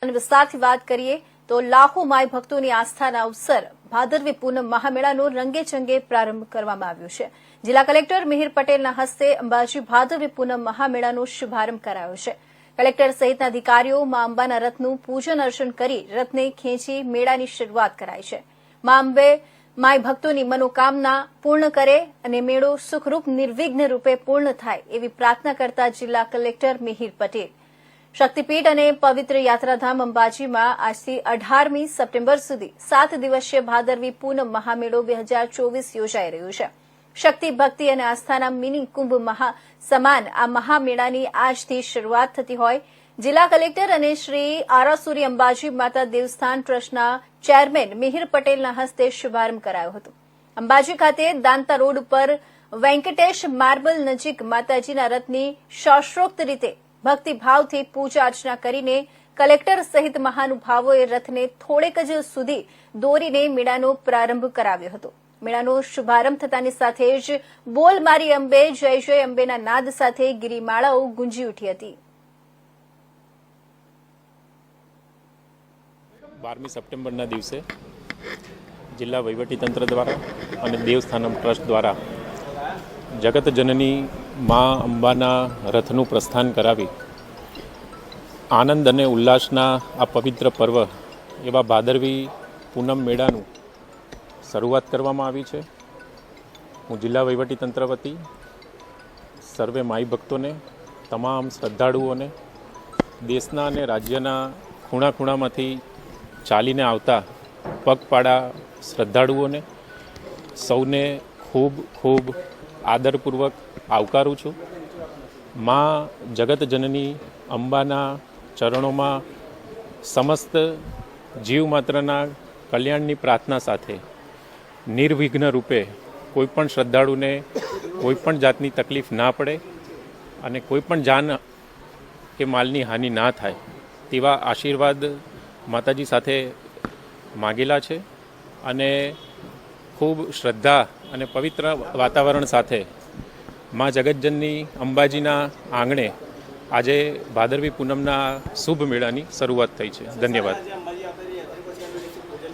અને વિસ્તારથી વાત કરીએ તો લાખો માય ભક્તોની આસ્થાના અવસર ભાદરવી પૂનમ મહામેળાનો રંગેચંગે પ્રારંભ કરવામાં આવ્યો છે। જિલ્લા કલેક્ટર મિહિર પટેલના હસ્તે અંબાજી ભાદરવી પૂનમ મહામેળાનો શુભારંભ કરાયો છે। કલેક્ટર સહિતના અધિકારીઓ મા અંબાના રથનું પૂજન અર્ચન કરી રથને ખેંચી મેળાની શરૂઆત કરાઈ છે। મા અંબે માય ભક્તોની મનોકામના પૂર્ણ કરે અને મેળો સુખરૂપ નિર્વિઘ્ન રૂપે પૂર્ણ થાય એવી પ્રાર્થના કરતા જિલ્લા કલેક્ટર મિહિર પટેલ શક્તિપીઠ અને પવિત્ર યાત્રાધામ અંબાજીમાં આજથી 18મી સપ્ટેમ્બર સુધી 7 દિવસીય ભાદરવી પૂનમ મહામેળો 2024 યોજાઈ રહ્યો છે। શક્તિ ભક્તિ અને આસ્થાના મિની કુંભ સમાન આ મહામેળાની આજથી શરૂઆત થતી હોય જિલ્લા કલેક્ટર અને શ્રી આરાસુરી અંબાજી માતા દેવસ્થાન ટ્રસ્ટના ચેરમેન મિહિર પટેલના હસ્તે શુભારંભ કરાયો હતો। અંબાજી ખાતે દાંતા રોડ પર વેંકટેશ માર્બલ નજીક માતાજીના રથની શાસ્ત્રોક્ત રીતે ભક્તિભાવથી પૂજા અર્ચના કરીને કલેક્ટર સહિત મહાનુભાવોએ રથને થોડેક જ સુધી દોરીને મેળાનો પ્રારંભ કરાવ્યો હતો। મેળાનો શુભારંભ થતાની સાથે જ બોલ મારી અંબે જય જય અંબેના નાદ સાથે ગિરિમાળાઓ ગુંજી ઉઠી હતી। 12મી સપ્ટેમ્બરના દિવસે જિલ્લા વહીવટીતંત્ર દ્વારા અને દેવસ્થાનમ ટ્રસ્ટ દ્વારા જગત જનની મા અંબાના રથનું પ્રસ્થાન કરાવી આનંદ અને ઉલ્લાસના આ પવિત્ર પર્વ એવા ભાદરવી પૂનમ મેળાનું શરૂઆત કરવામાં આવી છે। હું જિલ્લા વહીવટીતંત્ર વતી સર્વે માઈ ભક્તોને તમામ શ્રદ્ધાળુઓને દેશના અને રાજ્યના ખૂણા ખૂણામાંથી ચાલીને આવતા પગપાળા શ્રદ્ધાળુઓને સૌને ખૂબ ખૂબ આદરપૂર્વક આવકારું છું। મા જગત જનની અંબાના ચરણોમાં સમસ્ત જીવ માત્રના કલ્યાણની પ્રાર્થના સાથે નિર્વિઘ્ન રૂપે કોઈપણ શ્રદ્ધાળુને કોઈપણ જાતની તકલીફ ના પડે અને કોઈપણ જાન કે માલની હાનિ ના થાય તેવા આશીર્વાદ માતાજી સાથે માગેલા છે અને ખૂબ શ્રદ્ધા અને પવિત્ર વાતાવરણ સાથે મા જગતજનની અંબાજીના આંગણે આજે ભાદરવી પૂનમના શુભ મેળાની શરૂઆત થઈ છે। ધન્યવાદ।